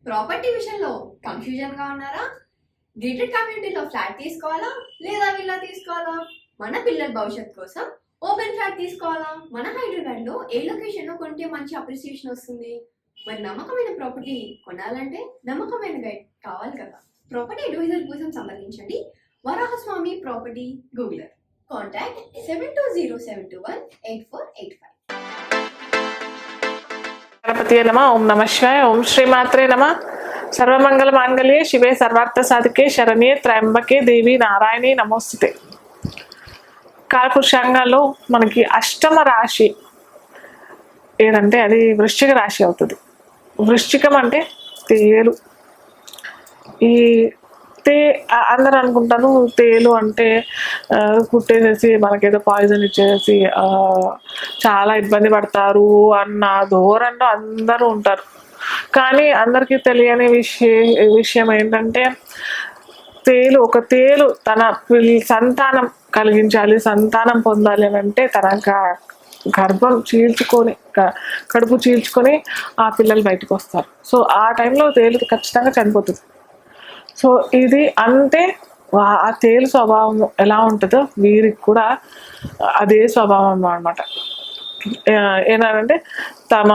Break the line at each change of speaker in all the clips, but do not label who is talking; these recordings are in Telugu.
ప్రాపర్టీ విషయంలో కన్ఫ్యూజన్ గా ఉన్నారా? గేటెడ్ కమ్యూనిటీలో ఫ్లాట్ తీసుకోవాలా లేదా విల్లా తీసుకోవాలా? మన పిల్లల భవిష్యత్ కోసం ఓపెన్ ఫ్లాట్ తీసుకోవాలా? మన హైదరాబాద్ లో ఏ లొకేషన్ లో కొంటే మంచి అప్రిసియేషన్ వస్తుంది? మరి నమ్మకమైన ప్రాపర్టీ కొనాలంటే నమ్మకమైన గైడ్ కావాలి కదా. ప్రాపర్టీ అడ్వైజర్ కోసం సంప్రదించండి వరాహస్వామి ప్రాపర్టీ గూగులర్. కాంటాక్ట్ 7207218485.
గణపతి నమ. ఓం నమ శివాయ. ఓం శ్రీమాత్రే నమ. సర్వమంగళ మాంగళ్యే శివే సర్వార్థ సాధికే శరణ్యే త్రయంబకే దేవి నారాయణి నమోస్తుతే. కాలపురుషాంగాల్లో మనకి అష్టమ రాశి ఏదంటే అది వృశ్చిక రాశి అవుతుంది. వృశ్చికం అంటే తేలు. ఈ అందరూ అనుకుంటారు తేలు అంటే కుట్టేసేసి మనకేదో పాయిజన్ ఇచ్చేసి చాలా ఇబ్బంది పడతారు అన్న ధోరణిలో అందరూ ఉంటారు. కానీ అందరికీ తెలియని విషయం ఏంటంటే ఒక తేలు తన సంతానం కలిగించాలి, సంతానం పొందాలి అని అంటే తన గర్భం చీల్చుకొని కడుపు చీల్చుకొని ఆ పిల్లలు బయటకు వస్తారు. సో ఆ టైంలో తేలు ఖచ్చితంగా చనిపోతుంది. సో ఇది అంటే ఆ తేలు స్వభావం ఎలా ఉంటుందో వీరికి కూడా అదే స్వభావం అన్నమాట. ఏంటంటే తమ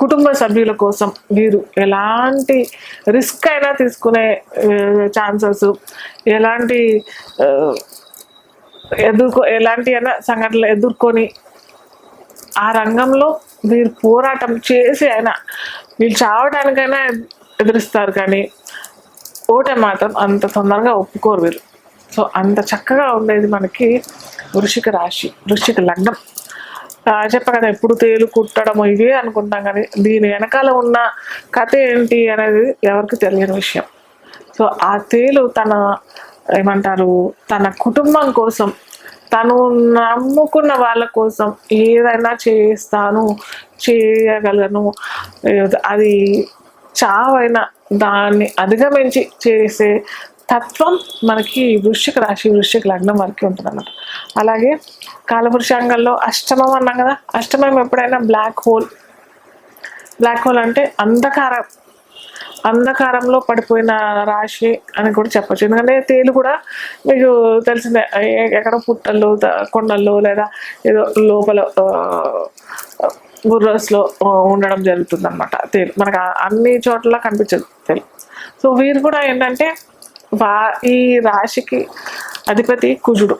కుటుంబ సభ్యుల కోసం వీరు ఎలాంటి రిస్క్ అయినా తీసుకునే ఛాన్సెస్, ఎలాంటి అయినా సంఘటనలు ఎదుర్కొని ఆ రంగంలో వీరు పోరాటం చేసి అయినా వీళ్ళు చావడానికైనా ఎదురుస్తారు. కానీ ఓటమి మాత్రం అంత తొందరగా ఒప్పుకోరు వీరు. సో అంత చక్కగా ఉండేది మనకి వృశ్చిక రాశి, వృశ్చిక లగ్నం. చెప్ప కదా ఎప్పుడు తేలు కుట్టడం ఇవే అనుకుంటాం, కానీ దీని వెనకాల ఉన్న కథ ఏంటి అనేది ఎవరికి తెలియని విషయం. సో ఆ తేలు తన కుటుంబం కోసం, తను నమ్ముకున్న వాళ్ళ కోసం ఏదైనా చేయగలను, అది చావైనా దాన్ని అధిగమించి చేసే తత్వం మనకి వృశ్చిక రాశి, వృశ్చిక లగ్నం వరకు ఉంటుంది అన్నమాట. అలాగే కాలపురుషాంగంలో అష్టమం అన్నాం కదా. అష్టమం ఎప్పుడైనా బ్లాక్ హోల్ అంటే అంధకారంలో పడిపోయిన రాశి అని కూడా చెప్పచ్చు. ఎందుకంటే తేలు కూడా మీకు తెలిసిందే, ఎక్కడ పుట్టల్లో కొండల్లో లేదా ఏదో లోపల బుర్రస్లో ఉండడం జరుగుతుంది అనమాట తేలు. మనకు అన్ని చోట్ల కనిపించదు తేలు. సో వీరు కూడా ఏంటంటే ఈ రాశికి అధిపతి కుజుడు.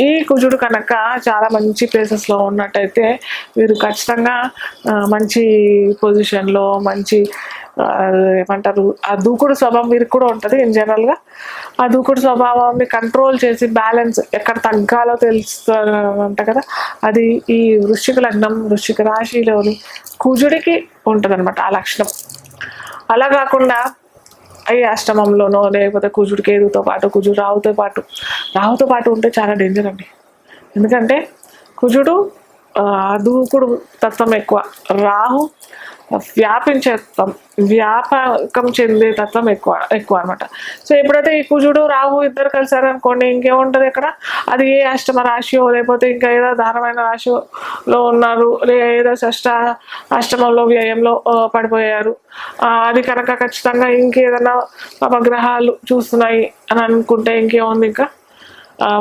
ఈ కుజుడు కనుక చాలా మంచి ప్లేసెస్లో ఉన్నట్టయితే వీరు ఖచ్చితంగా మంచి పొజిషన్లో, మంచి ఆ దూకుడు స్వభావం వీరికి కూడా ఉంటుంది. ఇన్ జనరల్గా ఆ దూకుడు స్వభావాన్ని కంట్రోల్ చేసి బ్యాలెన్స్ ఎక్కడ తగ్గాలో తెలుస్తుందంట కదా, అది ఈ వృశ్చిక లగ్నం, వృశ్చిక రాశిలోని కుజుడికి ఉంటుంది అనమాట ఆ లక్షణం. అలా కాకుండా అష్టమంలోనో లేకపోతే కుజుడు కేతుతో పాటు, కుజుడు రాహుతో పాటు ఉంటే చాలా డేంజర్ అండి. ఎందుకంటే కుజుడు దూకుడు తత్వం ఎక్కువ, రాహు వ్యాపకం చెందే తత్వం ఎక్కువ అనమాట. సో ఎప్పుడైతే ఈ కుజుడు రాహు ఇద్దరు కలిసారనుకోండి, ఇంకేముంటుంది ఇక్కడ, అది ఏ అష్టమ రాశియో లేకపోతే ఇంకా ఏదో దారుణమైన రాశిలో ఉన్నారు, ఏదో అష్టమంలో వ్యయంలో పడిపోయారు, అది కనుక ఖచ్చితంగా ఇంకేదైనా పాపగ్రహాలు చూస్తున్నాయి అని అనుకుంటే ఇంకేముంది, ఇంకా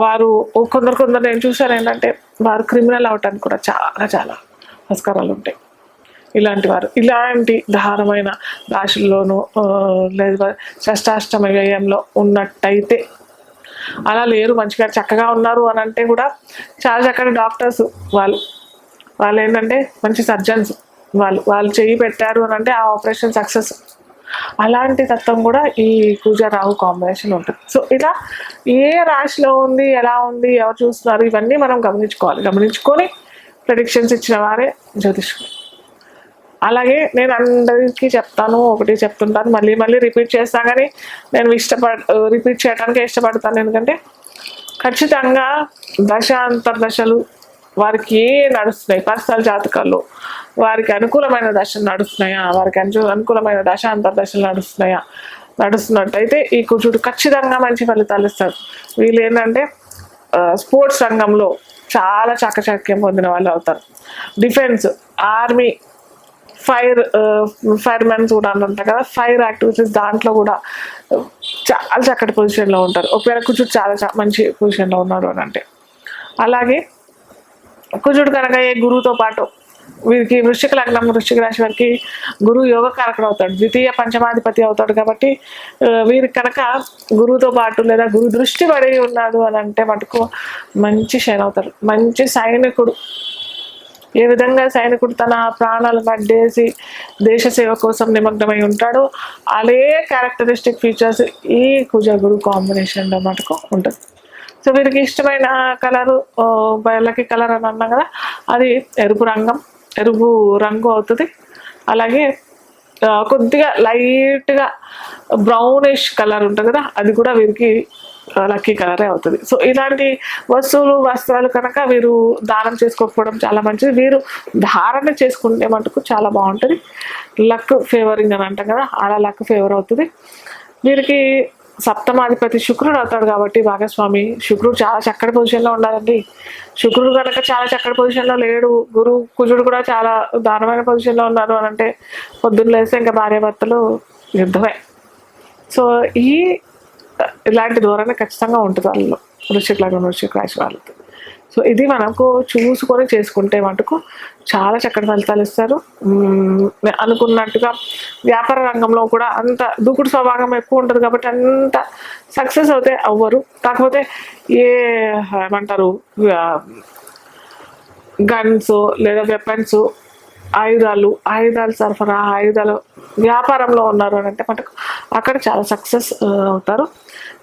వారు కొందరు నేను చూసాను ఏంటంటే వారు క్రిమినల్ అవటానికి కూడా చాలా చాలా ఆస్కారాలు ఉంటాయి. ఇలాంటి దారుణమైన రాశుల్లోనూ లేదా షష్టాష్టమ వ్యయంలో ఉన్నట్టయితే, అలా లేరు మంచిగా చక్కగా ఉన్నారు అని అంటే కూడా చాలా చక్కటి డాక్టర్స్ వాళ్ళు ఏంటంటే మంచి సర్జన్స్, వాళ్ళు చేయి పెట్టారు అని అంటే ఆ ఆపరేషన్ సక్సెస్. అలాంటి తత్వం కూడా ఈ కుజ రాహు కాంబినేషన్ ఉంటుంది. సో ఇలా ఏ రాశిలో ఉంది, ఎలా ఉంది, ఎవరు చూస్తున్నారు, ఇవన్నీ మనం గమనించుకొని ప్రెడిక్షన్స్ ఇచ్చిన వారే జ్యోతిష్కులు. అలాగే నేను అందరికీ ఒకటి చెప్తుంటాను, మళ్ళీ రిపీట్ చేస్తాను, కానీ నేను రిపీట్ చేయడానికి ఇష్టపడతాను. ఎందుకంటే ఖచ్చితంగా అంతర్దశలు వారికి నడుస్తున్నాయి, పర్సనల్ జాతకాల్లో వారికి అనుకూలమైన దశలు నడుస్తున్నాయా, వారికి అనుకూలమైన అంతర్దశలు నడుస్తున్నట్టయితే ఈ కుజుడు ఖచ్చితంగా మంచి ఫలితాలు ఇస్తారు. వీళ్ళు ఏంటంటే స్పోర్ట్స్ రంగంలో చాలా చాకచక్యం పొందిన వాళ్ళు అవుతారు. డిఫెన్స్, ఆర్మీ ఫైర్ మెన్స్ కూడా అని ఉంటారు కదా, ఫైర్ యాక్టివిటీస్ దాంట్లో కూడా చాలా చక్కటి పొజిషన్లో ఉంటారు. ఒకవేళ కుజుడు చాలా మంచి పొజిషన్లో ఉన్నాడు అని అంటే. అలాగే కుజుడు కనుక ఏ గురువుతో పాటు వీరికి వృశ్చిక లగ్నం వృశ్చిక రాశి వారికి గురువు యోగ కారకుడు అవుతాడు, ద్వితీయ పంచమాధిపతి అవుతాడు. కాబట్టి వీరికి కనుక గురువుతో పాటు లేదా గురు దృష్టి పడి ఉన్నాడు అని అంటే మటుకు మంచి షైన్ అవుతాడు, మంచి సైనికుడు. ఏ విధంగా సైనికుడు తన ప్రాణాలు అడ్డేసి దేశ సేవ కోసం నిమగ్నమై ఉంటాడో అదే క్యారెక్టరిస్టిక్ ఫీచర్స్ ఈ కుజ గురు కాంబినేషన్లో మటుకు ఉంటుంది. సో వీరికి ఇష్టమైన కలరు లక్కీ కలర్ అని అన్నాం కదా, అది ఎరుపు రంగు అవుతుంది. అలాగే కొద్దిగా లైట్గా బ్రౌనిష్ కలర్ ఉంటుంది కదా, అది కూడా వీరికి లక్కీ కలరే అవుతుంది. సో ఇలాంటి వస్త్రాలు కనుక వీరు దానం చేసుకోకపోవడం చాలా మంచిది. వీరు ధారణ చేసుకుంటే మటుకు చాలా బాగుంటుంది. లక్ ఫేవరింగ్ అని అంటాం కదా, అలా లక్ ఫేవర్ అవుతుంది. వీరికి సప్తమాధిపతి శుక్రుడు అవుతాడు కాబట్టి భాగస్వామి శుక్రుడు చాలా చక్కటి పొజిషన్లో ఉండాలండి. శుక్రుడు కనుక చాలా చక్కటి పొజిషన్లో లేడు, కుజుడు కూడా చాలా దారుణమైన పొజిషన్లో ఉన్నారు అని అంటే పొద్దున్న లేస్తే ఇంకా భార్యాభర్తలు యుద్ధమే. సో ఇలాంటి ధోరణి ఖచ్చితంగా ఉంటుంది వాళ్ళు వృశ్చిక లగ్నం వృశ్చిక రాశి వాళ్ళకి. సో ఇది మనకు చూసుకొని చేసుకుంటే మటుకు చాలా చక్కటి ఫలితాలు ఇస్తారు. అనుకున్నట్టుగా వ్యాపార రంగంలో కూడా అంత దూకుడు స్వభావం ఎక్కువ ఉంటుంది కాబట్టి అంత సక్సెస్ అయితే అవ్వరు. కాకపోతే ఏమంటారు గన్స్ లేదా వెపన్స్ ఆయుధాలు సరఫరా ఆయుధాలు వ్యాపారంలో ఉన్నారు అని అంటే మనకు అక్కడ చాలా సక్సెస్ అవుతారు.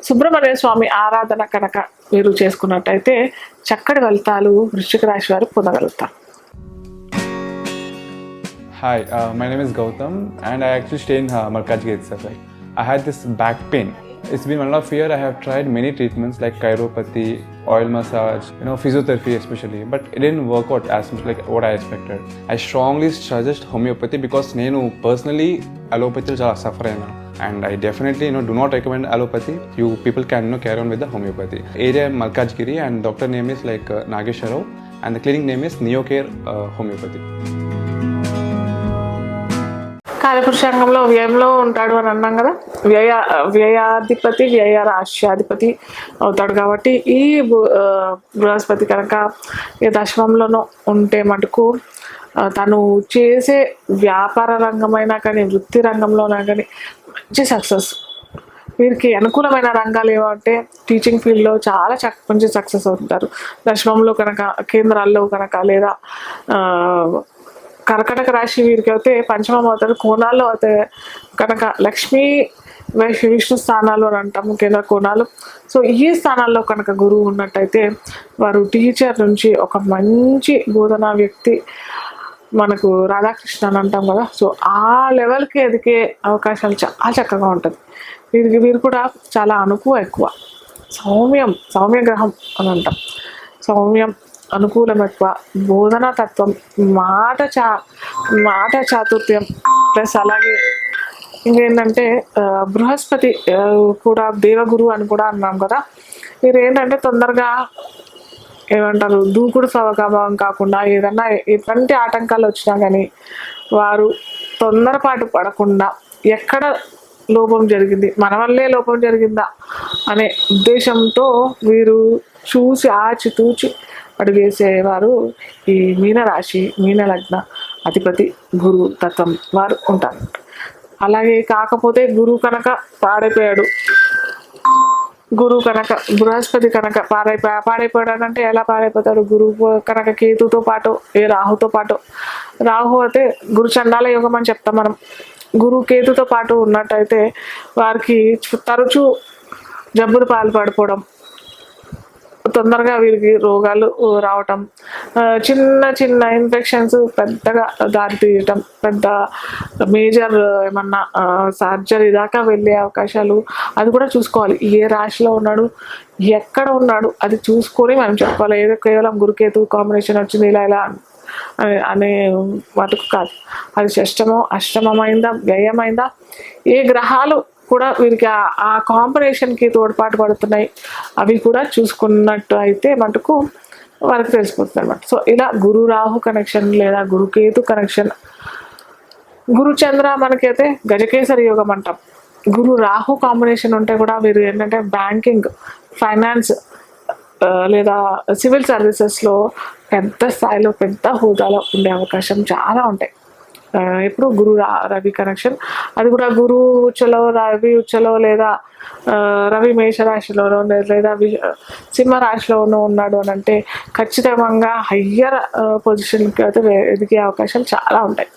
సుబ్రహ్మణ్య స్వామి ఆరాధన కనుక మీరు చేసుకున్నట్టయితే చక్కటి ఫలితాలు వృశ్చిక రాశి వారు పొందగలుగుతారు.
Hi, my name is Gautam and I actually stay in Markajgir itself. I had this back pain. It's been 1.5 years. I have tried many treatments like chiropathy, oil massage, physiotherapy especially, but it didn't work out as much like what I expected. I strongly suggest homeopathy because nenu personally allopathy chala suffer aina, and I definitely do not recommend allopathy. You people can carry on with the homeopathy. Area Malkajgiri and doctor name is like Nageswar Rao and the clinic name is Neocare Homeopathy.
కాలపురుషాంగంలో వ్యయంలో ఉంటాడు అని అన్నాం కదా, వ్యయాధిపతి వ్యయ రాశ్యాధిపతి అవుతాడు కాబట్టి ఈ బృహస్పతి కనుక ఈ దశమంలోనూ ఉంటే మటుకు తను చేసే వ్యాపార రంగమైనా కానీ వృత్తి రంగంలోనా కానీ మంచి సక్సెస్. వీరికి అనుకూలమైన రంగాలు ఏమంటే టీచింగ్ ఫీల్డ్లో చాలా మంచి సక్సెస్ అవుతుంటారు. దశమంలో కనుక కేంద్రాల్లో కనుక లేదా కర్కటక రాశి వీరికి అయితే పంచమం అవుతారు, కోణాల్లో అయితే కనుక లక్ష్మీ విష్ణు స్థానాలు అని అంటాము, కేంద్ర కోణాలు. సో ఈ స్థానాల్లో కనుక గురువు ఉన్నట్టయితే వారు టీచర్ నుంచి ఒక మంచి బోధనా వ్యక్తి, మనకు రాధాకృష్ణ అని అంటాం కదా, సో ఆ లెవెల్కి ఎదిగే అవకాశాలు చాలా చక్కగా ఉంటుంది. వీరు కూడా చాలా ఎక్కువ సౌమ్య గ్రహం అని అంటాం. సౌమ్యం అనుకూలం ఎక్కువ, బోధనా తత్వం, మాట చాతుర్యం ప్లస్ అలాగే ఇంకేంటంటే బృహస్పతి కూడా దేవగురు అని కూడా అన్నాం కదా. మీరు ఏంటంటే తొందరగా ఏమంటారు దూకుడు స్వభావం కాకుండా ఏదన్నా ఎటువంటి ఆటంకాలు వచ్చినా కానీ వారు తొందరపాటు పడకుండా ఎక్కడ లోపం జరిగింది, మన వల్లే లోపం జరిగిందా అనే ఉద్దేశంతో వీరు చూసి ఆచితూచి అడుగేసేవారు ఈ మీనరాశి మీన లగ్న అధిపతి గురు తత్వం వారు ఉంటారు. అలాగే కాకపోతే గురువు కనుక పాడైపోయాడు, బృహస్పతి కనుక పాడైపోయాడు అంటే ఎలా పాడైపోతాడు? గురువు కనుక కేతుతో పాటు రాహుతో పాటు, రాహు అయితే గురు చండాల యోగం అని చెప్తాం మనం. గురువు కేతుతో పాటు ఉన్నట్టయితే వారికి తరచూ జబ్బులు పాల్పడిపోవడం, తొందరగా వీరికి రోగాలు రావటం, చిన్న ఇన్ఫెక్షన్స్ పెద్దగా దారితీయటం, పెద్ద మేజర్ ఏమన్నా సర్జరీ దాకా వెళ్ళే అవకాశాలు, అది కూడా చూసుకోవాలి. ఏ రాశిలో ఉన్నాడు, ఎక్కడ ఉన్నాడు అది చూసుకొని మనం చెప్పుకోవాలి. ఏదో కేవలం గురుకేతు కాంబినేషన్ వచ్చింది ఇలా అనే మటుకు కాదు. అది షష్టమో అష్టమమైందా వ్యయమైందా, ఏ గ్రహాలు కూడా వీరికి ఆ కాంబినేషన్కి తోడ్పాటు పడుతున్నాయి అవి కూడా చూసుకున్నట్టు అయితే మటుకు వారికి తెలిసిపోతుంది అనమాట. సో ఇలా గురు రాహు కనెక్షన్ లేదా గురుకేతు కనెక్షన్ గురు చంద్ర మనకైతే గజకేసరి యోగం అంటాం. గురు రాహు కాంబినేషన్ ఉంటే కూడా వీరు ఏంటంటే బ్యాంకింగ్, ఫైనాన్స్ లేదా సివిల్ సర్వీసెస్లో పెద్ద స్థాయిలో పెద్ద హోదాలో ఉండే అవకాశం చాలా ఉంటాయి. ఇప్పుడు గురు రవి కనెక్షన్, అది కూడా గురు ఉచ్చలో రవి ఉచ్చలో లేదా రవి మేషరాశిలోనో లేదా సింహరాశిలోనో ఉన్నాడు అని అంటే ఖచ్చితంగా హయ్యర్ పొజిషన్కి అయితే ఎదిగే అవకాశం చాలా ఉంటాయి.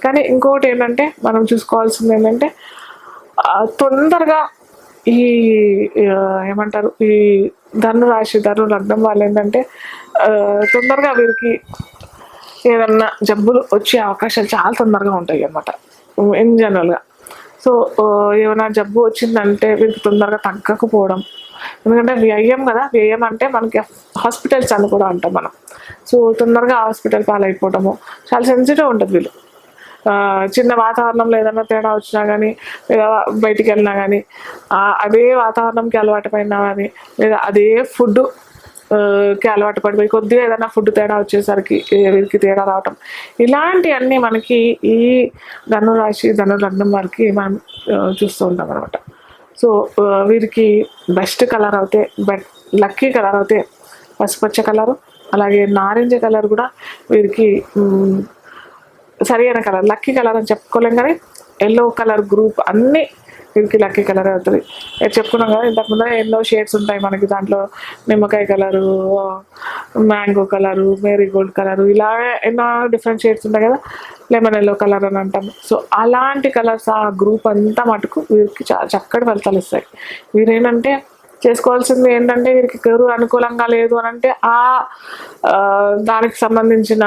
కానీ ఇంకోటి ఏంటంటే మనం చూసుకోవాల్సింది ఏంటంటే తొందరగా ఈ ఏమంటారు ఈ ధనురాశి ధను లగ్నం వాళ్ళు ఏంటంటే తొందరగా వీరికి ఏదన్నా జబ్బులు వచ్చే అవకాశాలు చాలా తొందరగా ఉంటాయి అన్నమాట ఇన్ జనరల్గా. సో ఏమైనా జబ్బు వచ్చిందంటే వీరికి తొందరగా తగ్గకపోవడం, ఎందుకంటే వ్యయం కదా, వ్యయం అంటే మనకి హాస్పిటల్స్ అని కూడా అంటాం మనం. సో తొందరగా హాస్పిటల్ పాలైపోవడము, చాలా సెన్సిటివ్ ఉంటుంది వీళ్ళు. చిన్న వాతావరణంలో ఏదైనా తేడా వచ్చినా కానీ లేదా బయటికి వెళ్ళినా కానీ అదే వాతావరణంకి అలవాటు పడినా కానీ లేదా అదే ఫుడ్ కి అలవాటు పడిపోయి కొద్దిగా ఏదైనా ఫుడ్ తేడా వచ్చేసరికి వీరికి తేడా రావటం, ఇలాంటివన్నీ మనకి ఈ ధనురాశి ధను లగ్నం వారికి మనం చూస్తూ ఉంటాం అనమాట. సో వీరికి బెస్ట్ కలర్ అయితే లక్కీ కలర్ అయితే పసుపచ్చ కలరు, అలాగే నారింజ కలర్ కూడా వీరికి సరి అయిన కలర్. లక్కీ కలర్ అని చెప్పుకోలేం కానీ ఎల్లో కలర్ గ్రూప్ అన్నీ వీరికి లక్కీ కలర్ అవుతుంది. చెప్పుకున్నాం కదా ఇంతకుముందు ఎన్నో షేడ్స్ ఉంటాయి మనకి, దాంట్లో నిమ్మకాయ colour, mango colour, marigold colour, ఇలా ఎన్నో డిఫరెంట్ షేడ్స్ ఉంటాయి కదా, లెమన్ ఎల్లో కలర్ అని అంటాం. సో అలాంటి కలర్స్ ఆ గ్రూప్ అంతా మటుకు వీరికి చాలా చక్కటి ఫలితాలు ఇస్తాయి. వీరేంటంటే చేసుకోవాల్సింది ఏంటంటే వీరికి గురువు అనుకూలంగా లేదు అని అంటే దానికి సంబంధించిన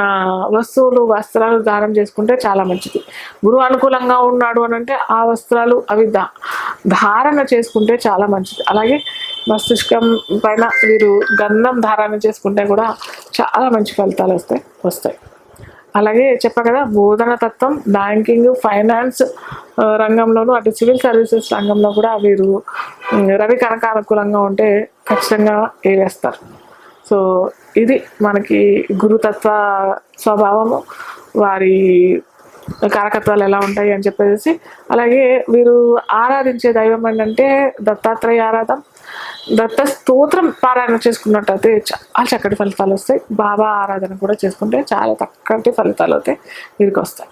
వస్తువులు వస్త్రాలు దానం చేసుకుంటే చాలా మంచిది. గురువు అనుకూలంగా ఉన్నాడు అని అంటే ఆ వస్త్రాలు అవి ధారణ చేసుకుంటే చాలా మంచిది. అలాగే మస్తిష్కం పైన వీరు గంధం ధారణ చేసుకుంటే కూడా చాలా మంచి ఫలితాలు వస్తాయి. అలాగే చెప్పా కదా, బోధన తత్వం, బ్యాంకింగ్, ఫైనాన్స్ రంగంలోనూ అటు సివిల్ సర్వీసెస్ రంగంలో కూడా వీరు రవి కనుక అనుకూలంగా ఉంటే ఖచ్చితంగా ఏవేస్తారు. సో ఇది మనకి గురుతత్వ స్వభావము, వారి కారకత్వాలు ఎలా ఉంటాయి అని చెప్పేసి. అలాగే వీరు ఆరాధించే దైవం ఏంటంటే దత్తాత్రేయ ఆరాధన, దత్త స్తోత్రం పారాయణ చేసుకున్నట్టయితే చాలా చక్కటి ఫలితాలు వస్తాయి. బాబా ఆరాధన కూడా చేసుకుంటే చాలా చక్కటి ఫలితాలు అయితే వీరికి వస్తాయి.